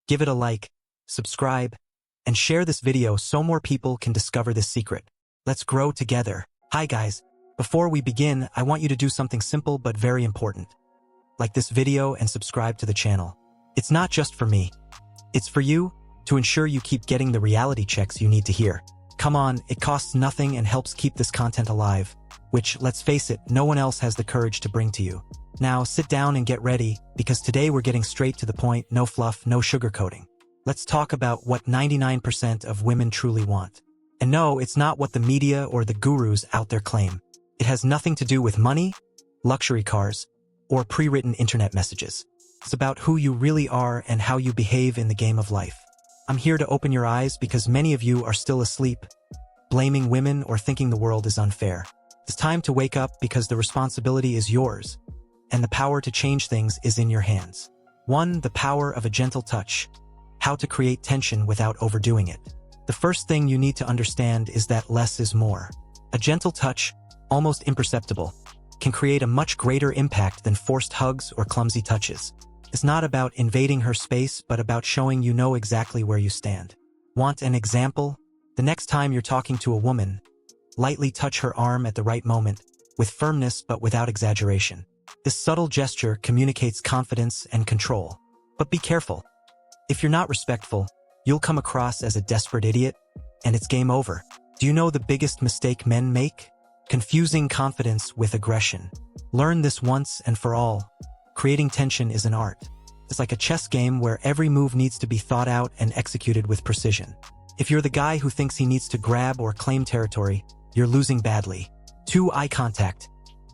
Give it a like, subscribe, and share this video so more people can discover this secret. Let's grow together. Hi guys, before we begin, I want you to do something simple but very important. Like this video and subscribe to the channel. It's not just for me. It's for you, to ensure you keep getting the reality checks you need to hear. Come on, it costs nothing and helps keep this content alive, which, let's face it, no one else has the courage to bring to you. Now sit down and get ready, because today we're getting straight to the point, no fluff, no sugarcoating. Let's talk about what 99% of women truly want. And no, it's not what the media or the gurus out there claim. It has nothing to do with money, luxury cars, or pre-written internet messages. It's about who you really are and how you behave in the game of life. I'm here to open your eyes because many of you are still asleep, blaming women or thinking the world is unfair. It's time to wake up because the responsibility is yours, and the power to change things is in your hands. 1. The power of a gentle touch. How to create tension without overdoing it. The first thing you need to understand is that less is more. A gentle touch, almost imperceptible, can create a much greater impact than forced hugs or clumsy touches. It's not about invading her space, but about showing you know exactly where you stand. Want an example? The next time you're talking to a woman, lightly touch her arm at the right moment, with firmness but without exaggeration. This subtle gesture communicates confidence and control. But be careful. If you're not respectful, you'll come across as a desperate idiot, and it's game over. Do you know the biggest mistake men make? Confusing confidence with aggression. Learn this once and for all. Creating tension is an art. It's like a chess game where every move needs to be thought out and executed with precision. If you're the guy who thinks he needs to grab or claim territory, you're losing badly. 2. Eye contact.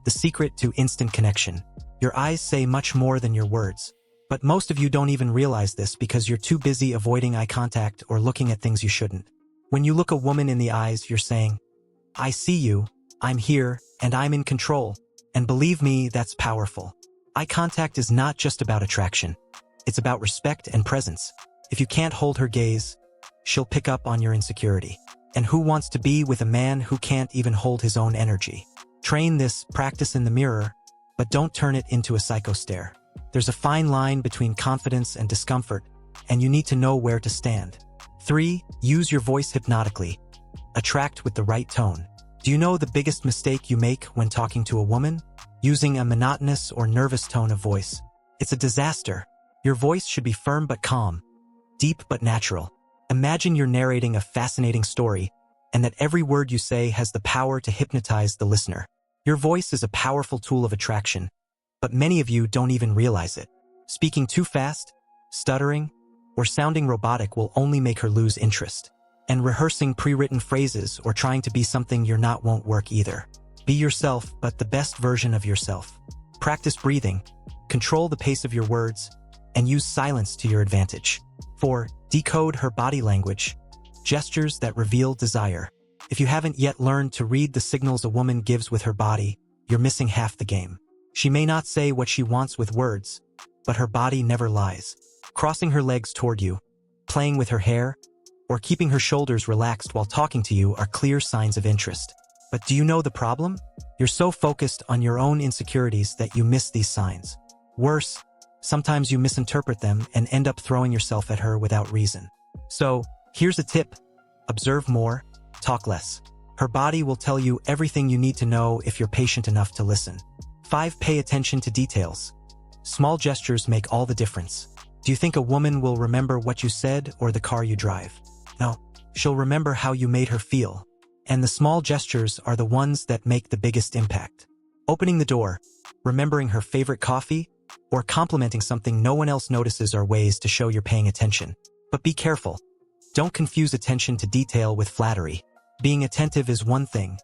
The secret to instant connection. Your eyes say much more than your words. But most of you don't even realize this because you're too busy avoiding eye contact or looking at things you shouldn't. When you look a woman in the eyes, you're saying, "I see you, I'm here, and I'm in control." And believe me, that's powerful. Eye contact is not just about attraction. It's about respect and presence. If you can't hold her gaze, she'll pick up on your insecurity. And who wants to be with a man who can't even hold his own energy? Train this, practice in the mirror, but don't turn it into a psycho stare. There's a fine line between confidence and discomfort, and you need to know where to stand. 3. Use your voice hypnotically. Attract with the right tone. Do you know the biggest mistake you make when talking to a woman? Using a monotonous or nervous tone of voice. It's a disaster. Your voice should be firm but calm, deep but natural. Imagine you're narrating a fascinating story, and that every word you say has the power to hypnotize the listener. Your voice is a powerful tool of attraction, but many of you don't even realize it. Speaking too fast, stuttering, or sounding robotic will only make her lose interest. And rehearsing pre-written phrases or trying to be something you're not won't work either. Be yourself, but the best version of yourself. Practice breathing, control the pace of your words, and use silence to your advantage. 4. Decode her body language. Gestures that reveal desire. If you haven't yet learned to read the signals a woman gives with her body, you're missing half the game. She may not say what she wants with words, but her body never lies. Crossing her legs toward you, playing with her hair, or keeping her shoulders relaxed while talking to you are clear signs of interest. But do you know the problem? You're so focused on your own insecurities that you miss these signs. Worse, sometimes you misinterpret them and end up throwing yourself at her without reason. So, here's a tip. Observe more, talk less. Her body will tell you everything you need to know if you're patient enough to listen. 5. Pay attention to details. Small gestures make all the difference. Do you think a woman will remember what you said or the car you drive? No, she'll remember how you made her feel. And the small gestures are the ones that make the biggest impact. Opening the door, remembering her favorite coffee, or complimenting something no one else notices are ways to show you're paying attention. But be careful. Don't confuse attention to detail with flattery. Being attentive is one thing.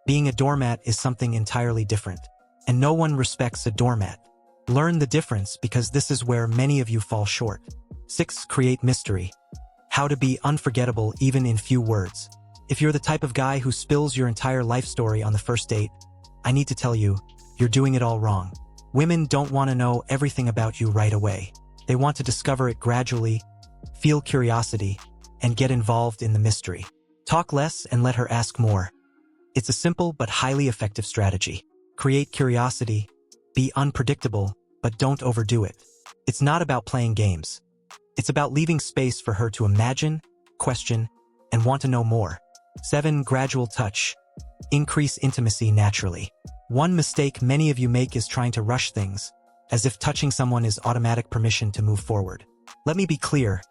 Being a doormat is something entirely different. And no one respects a doormat. Learn the difference because this is where many of you fall short. 6. Create mystery. How to be unforgettable even in few words. If you're the type of guy who spills your entire life story on the first date, I need to tell you, you're doing it all wrong. Women don't want to know everything about you right away. They want to discover it gradually, feel curiosity, and get involved in the mystery. Talk less and let her ask more. It's a simple but highly effective strategy. Create curiosity, be unpredictable, but don't overdo it. It's not about playing games. It's about leaving space for her to imagine, question, and want to know more. 7. Gradual touch. Increase intimacy naturally. One mistake many of you make is trying to rush things, as if touching someone is automatic permission to move forward. Let me be clear.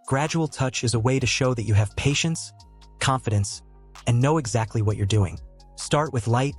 Gradual touch is a way to show that you have patience, confidence, and know exactly what you're doing. Start with light,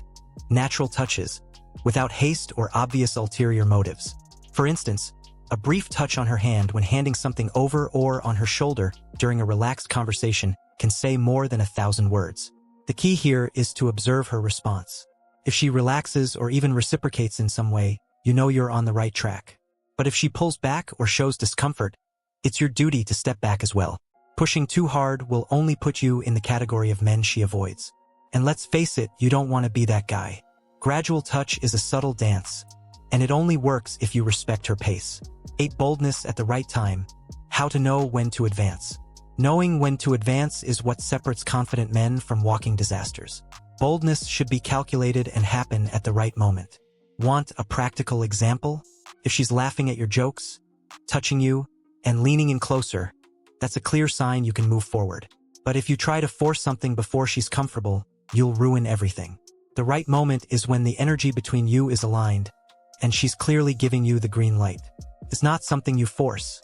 natural touches, without haste or obvious ulterior motives. For instance, a brief touch on her hand when handing something over or on her shoulder during a relaxed conversation can say more than 1,000 words. The key here is to observe her response. If she relaxes or even reciprocates in some way, you know you're on the right track. But if she pulls back or shows discomfort, it's your duty to step back as well. Pushing too hard will only put you in the category of men she avoids. And let's face it, you don't want to be that guy. Gradual touch is a subtle dance, and it only works if you respect her pace. 8. Boldness at the right time. How to know when to advance. Knowing when to advance is what separates confident men from walking disasters. Boldness should be calculated and happen at the right moment. Want a practical example? If she's laughing at your jokes, touching you, and leaning in closer, that's a clear sign you can move forward. But if you try to force something before she's comfortable, you'll ruin everything. The right moment is when the energy between you is aligned, and she's clearly giving you the green light. It's not something you force.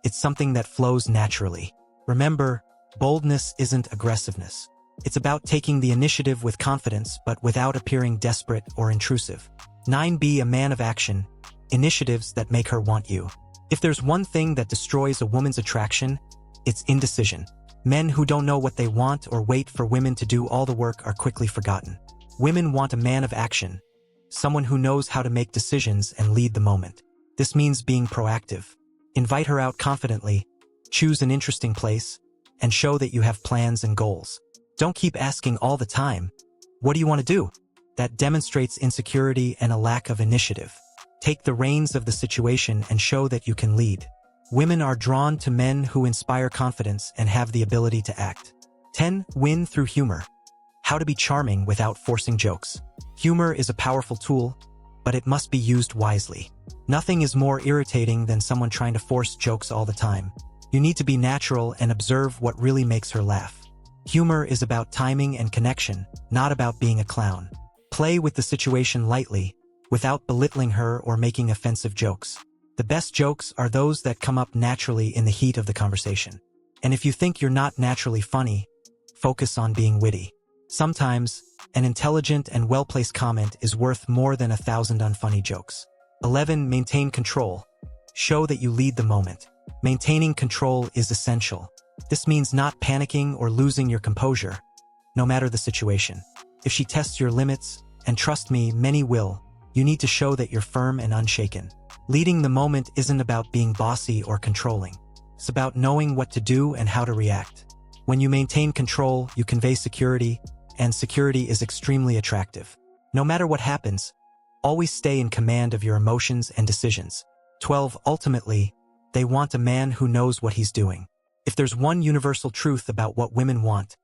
It's something that flows naturally. Remember, boldness isn't aggressiveness. It's about taking the initiative with confidence but without appearing desperate or intrusive. 9. Be a man of action. Initiatives that make her want you. If there's one thing that destroys a woman's attraction, it's indecision. Men who don't know what they want or wait for women to do all the work are quickly forgotten. Women want a man of action, someone who knows how to make decisions and lead the moment. This means being proactive. Invite her out confidently, choose an interesting place, and show that you have plans and goals. Don't keep asking all the time, "What do you want to do?" That demonstrates insecurity and a lack of initiative. Take the reins of the situation and show that you can lead. Women are drawn to men who inspire confidence and have the ability to act. 10. Win through humor. How to be charming without forcing jokes. Humor is a powerful tool, but it must be used wisely. Nothing is more irritating than someone trying to force jokes all the time. You need to be natural and observe what really makes her laugh. Humor is about timing and connection, not about being a clown. Play with the situation lightly, without belittling her or making offensive jokes. The best jokes are those that come up naturally in the heat of the conversation. And if you think you're not naturally funny, focus on being witty. Sometimes, an intelligent and well-placed comment is worth more than 1,000 unfunny jokes. 11. Maintain control. Show that you lead the moment. Maintaining control is essential. This means not panicking or losing your composure, no matter the situation. If she tests your limits, and trust me, many will, you need to show that you're firm and unshaken. Leading the moment isn't about being bossy or controlling. It's about knowing what to do and how to react. When you maintain control, you convey security, and security is extremely attractive. No matter what happens, always stay in command of your emotions and decisions. 12. Ultimately, they want a man who knows what he's doing. If there's one universal truth about what women want,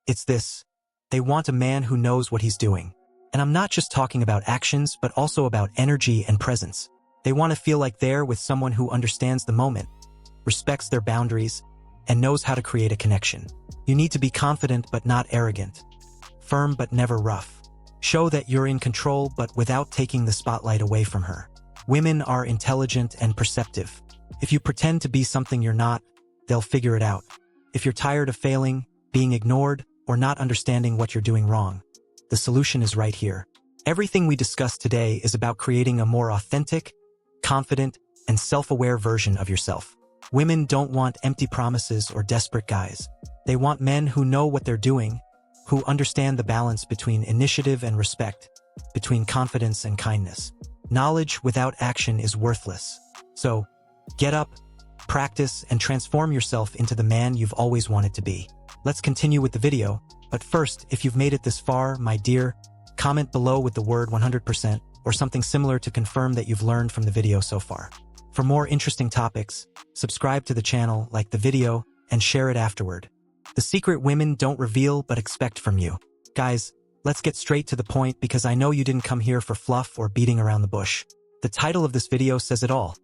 it's this. They want a man who knows what he's doing. And I'm not just talking about actions, but also about energy and presence. They want to feel like they're with someone who understands the moment, respects their boundaries, and knows how to create a connection. You need to be confident but not arrogant, firm but never rough. Show that you're in control but without taking the spotlight away from her. Women are intelligent and perceptive. If you pretend to be something you're not, they'll figure it out. If you're tired of failing, being ignored, or not understanding what you're doing wrong, the solution is right here. Everything we discussed today is about creating a more authentic, confident, and self-aware version of yourself. Women don't want empty promises or desperate guys. They want men who know what they're doing, who understand the balance between initiative and respect, between confidence and kindness. Knowledge without action is worthless. So, get up, practice, and transform yourself into the man you've always wanted to be. Let's continue with the video, but first, if you've made it this far, my dear, comment below with the word 100% or something similar to confirm that you've learned from the video so far. For more interesting topics, subscribe to the channel, like the video, and share it afterward. The secret women don't reveal but expect from you. Guys, let's get straight to the point because I know you didn't come here for fluff or beating around the bush. The title of this video says it all.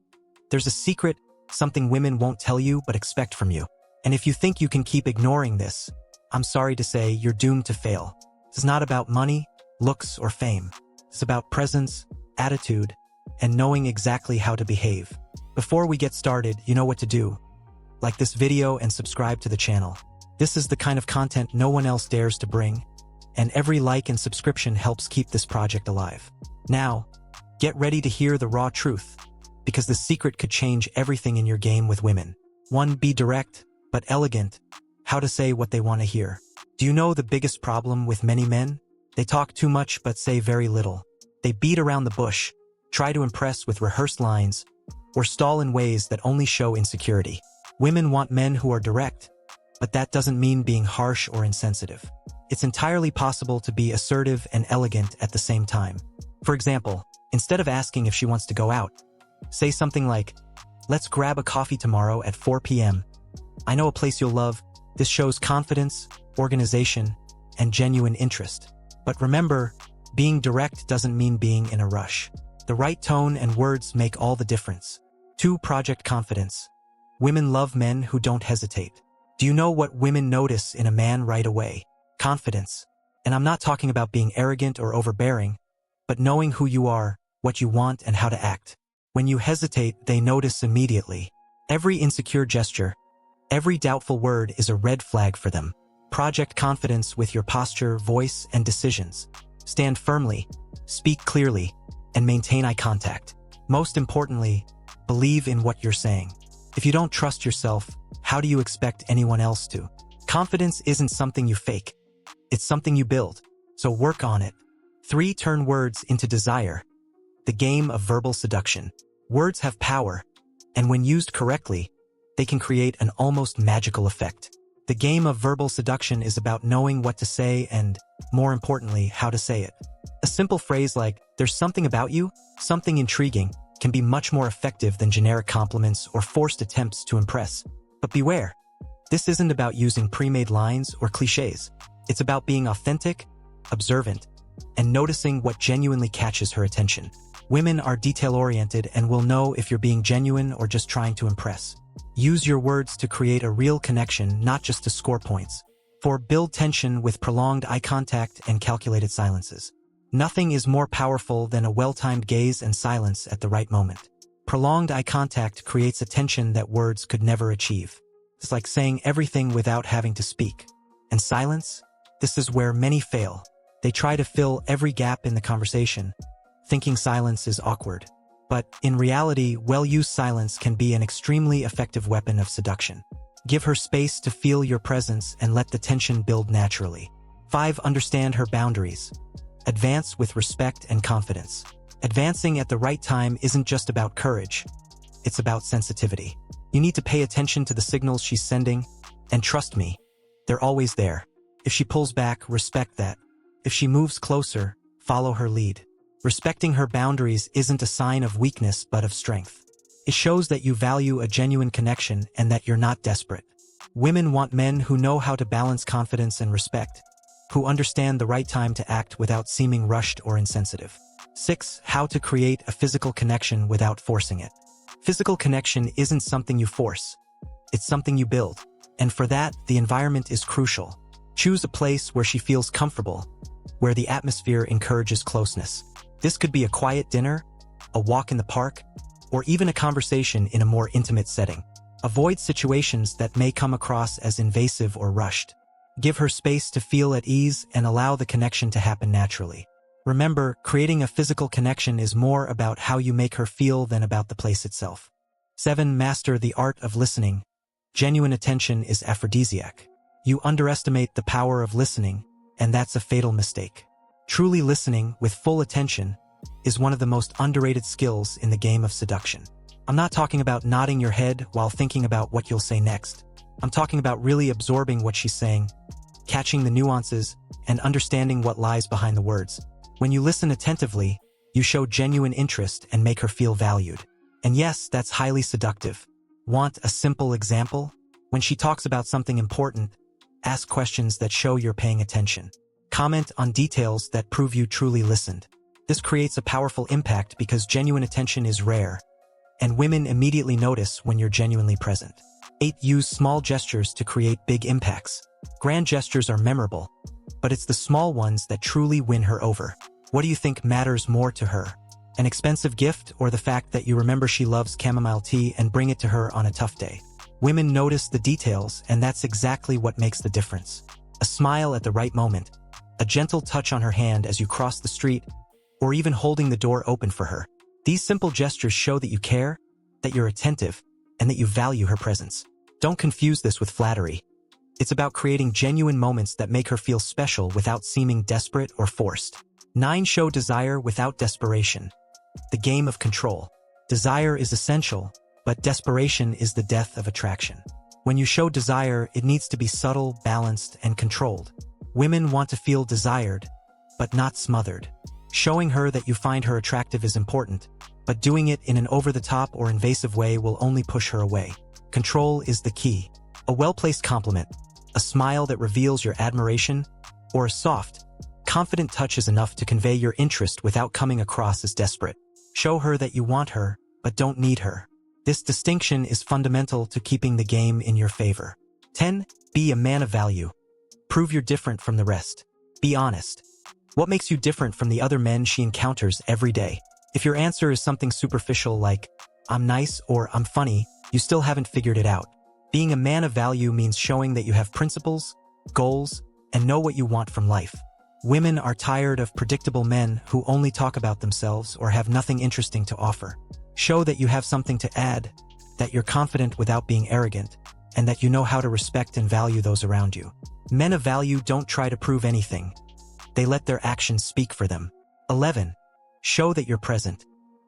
There's a secret something women won't tell you but expect from you. And if you think you can keep ignoring this, I'm sorry to say you're doomed to fail. It's not about money, looks, or fame. It's about presence, attitude, and knowing exactly how to behave. Before we get started, you know what to do. Like this video and subscribe to the channel. This is the kind of content no one else dares to bring, and every like and subscription helps keep this project alive. Now, get ready to hear the raw truth, because the secret could change everything in your game with women. 1. Be direct, but elegant. How to say what they want to hear. Do you know the biggest problem with many men? They talk too much but say very little. They beat around the bush, try to impress with rehearsed lines, or stall in ways that only show insecurity. Women want men who are direct, but that doesn't mean being harsh or insensitive. It's entirely possible to be assertive and elegant at the same time. For example, instead of asking if she wants to go out, say something like, "Let's grab a coffee tomorrow at 4 p.m. I know a place you'll love." This shows confidence, organization, and genuine interest. But remember, being direct doesn't mean being in a rush. The right tone and words make all the difference. 2. Project confidence. Women love men who don't hesitate. Do you know what women notice in a man right away? Confidence. And I'm not talking about being arrogant or overbearing, but knowing who you are, what you want, and how to act. When you hesitate, they notice immediately. Every insecure gesture, every doubtful word is a red flag for them. Project confidence with your posture, voice, and decisions. Stand firmly, speak clearly, and maintain eye contact. Most importantly, believe in what you're saying. If you don't trust yourself, how do you expect anyone else to? Confidence isn't something you fake. It's something you build, so work on it. 3. Turn words into desire. The game of verbal seduction. Words have power, and when used correctly, they can create an almost magical effect. The game of verbal seduction is about knowing what to say and, more importantly, how to say it. A simple phrase like, "There's something about you," something intriguing, can be much more effective than generic compliments or forced attempts to impress. But beware, this isn't about using pre-made lines or cliches. It's about being authentic, observant, and noticing what genuinely catches her attention. Women are detail-oriented and will know if you're being genuine or just trying to impress. Use your words to create a real connection, not just to score points. 4. Build tension with prolonged eye contact and calculated silences. Nothing is more powerful than a well-timed gaze and silence at the right moment. Prolonged eye contact creates a tension that words could never achieve. It's like saying everything without having to speak. And silence? This is where many fail. They try to fill every gap in the conversation, thinking silence is awkward. But in reality, well-used silence can be an extremely effective weapon of seduction. Give her space to feel your presence and let the tension build naturally. 5. Understand her boundaries. Advance with respect and confidence. Advancing at the right time isn't just about courage. It's about sensitivity. You need to pay attention to the signals she's sending, and trust me, they're always there. If she pulls back, respect that. If she moves closer, follow her lead. Respecting her boundaries isn't a sign of weakness but of strength. It shows that you value a genuine connection and that you're not desperate. Women want men who know how to balance confidence and respect, who understand the right time to act without seeming rushed or insensitive. 6. How to create a physical connection without forcing it. Physical connection isn't something you force. It's something you build. And for that, the environment is crucial. Choose a place where she feels comfortable, where the atmosphere encourages closeness. This could be a quiet dinner, a walk in the park, or even a conversation in a more intimate setting. Avoid situations that may come across as invasive or rushed. Give her space to feel at ease and allow the connection to happen naturally. Remember, creating a physical connection is more about how you make her feel than about the place itself. 7. Master the art of listening. Genuine attention is aphrodisiac. You underestimate the power of listening, and that's a fatal mistake. Truly listening, with full attention, is one of the most underrated skills in the game of seduction. I'm not talking about nodding your head while thinking about what you'll say next. I'm talking about really absorbing what she's saying, catching the nuances, and understanding what lies behind the words. When you listen attentively, you show genuine interest and make her feel valued. And yes, that's highly seductive. Want a simple example? When she talks about something important, ask questions that show you're paying attention. Comment on details that prove you truly listened. This creates a powerful impact because genuine attention is rare, and women immediately notice when you're genuinely present. 8. Use small gestures to create big impacts. Grand gestures are memorable, but it's the small ones that truly win her over. What do you think matters more to her? An expensive gift or the fact that you remember she loves chamomile tea and bring it to her on a tough day? Women notice the details, and that's exactly what makes the difference. A smile at the right moment, a gentle touch on her hand as you cross the street, or even holding the door open for her. These simple gestures show that you care, that you're attentive, and that you value her presence. Don't confuse this with flattery. It's about creating genuine moments that make her feel special without seeming desperate or forced. 9. Show desire without desperation. The game of control. Desire is essential, but desperation is the death of attraction. When you show desire, it needs to be subtle, balanced, and controlled. Women want to feel desired, but not smothered. Showing her that you find her attractive is important, but doing it in an over-the-top or invasive way will only push her away. Control is the key. A well-placed compliment, a smile that reveals your admiration, or a soft, confident touch is enough to convey your interest without coming across as desperate. Show her that you want her, but don't need her. This distinction is fundamental to keeping the game in your favor. 10. Be a man of value. Prove you're different from the rest. Be honest. What makes you different from the other men she encounters every day? If your answer is something superficial like, "I'm nice" or "I'm funny," you still haven't figured it out. Being a man of value means showing that you have principles, goals, and know what you want from life. Women are tired of predictable men who only talk about themselves or have nothing interesting to offer. Show that you have something to add, that you're confident without being arrogant, and that you know how to respect and value those around you. Men of value don't try to prove anything. They let their actions speak for them. 11. Show that you're present.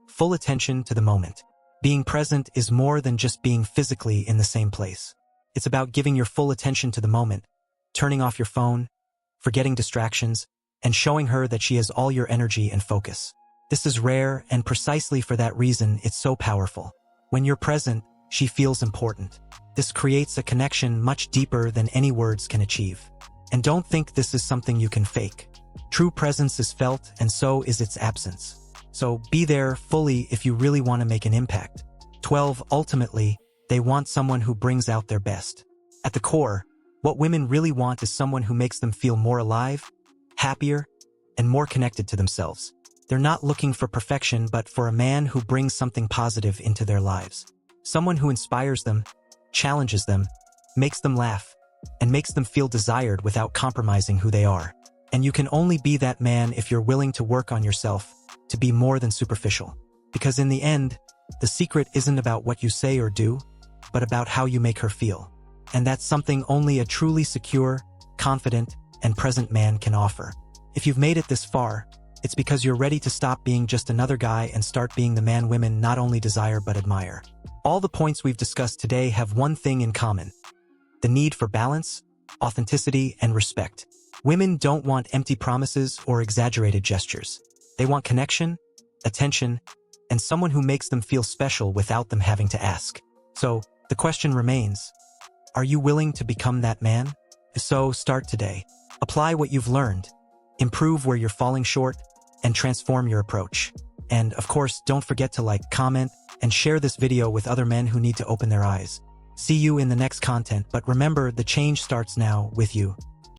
Full attention to the moment. Being present is more than just being physically in the same place. It's about giving your full attention to the moment, turning off your phone, forgetting distractions, and showing her that she has all your energy and focus. This is rare, and precisely for that reason, it's so powerful. When you're present, she feels important. This creates a connection much deeper than any words can achieve. And don't think this is something you can fake. True presence is felt, and so is its absence. So be there fully if you really want to make an impact. 12. Ultimately, they want someone who brings out their best. At the core, what women really want is someone who makes them feel more alive, happier, and more connected to themselves. They're not looking for perfection, but for a man who brings something positive into their lives. Someone who inspires them, challenges them, makes them laugh, and makes them feel desired without compromising who they are. And you can only be that man if you're willing to work on yourself, to be more than superficial. Because in the end, the secret isn't about what you say or do, but about how you make her feel. And that's something only a truly secure, confident, and present man can offer. If you've made it this far, it's because you're ready to stop being just another guy and start being the man women not only desire but admire. All the points we've discussed today have one thing in common: the need for balance, authenticity, and respect. Women don't want empty promises or exaggerated gestures. They want connection, attention, and someone who makes them feel special without them having to ask. So, the question remains, are you willing to become that man? If so, start today. Apply what you've learned, improve where you're falling short, and transform your approach. And, of course, don't forget to like, comment, and share this video with other men who need to open their eyes. See you in the next content, but remember, the change starts now with you.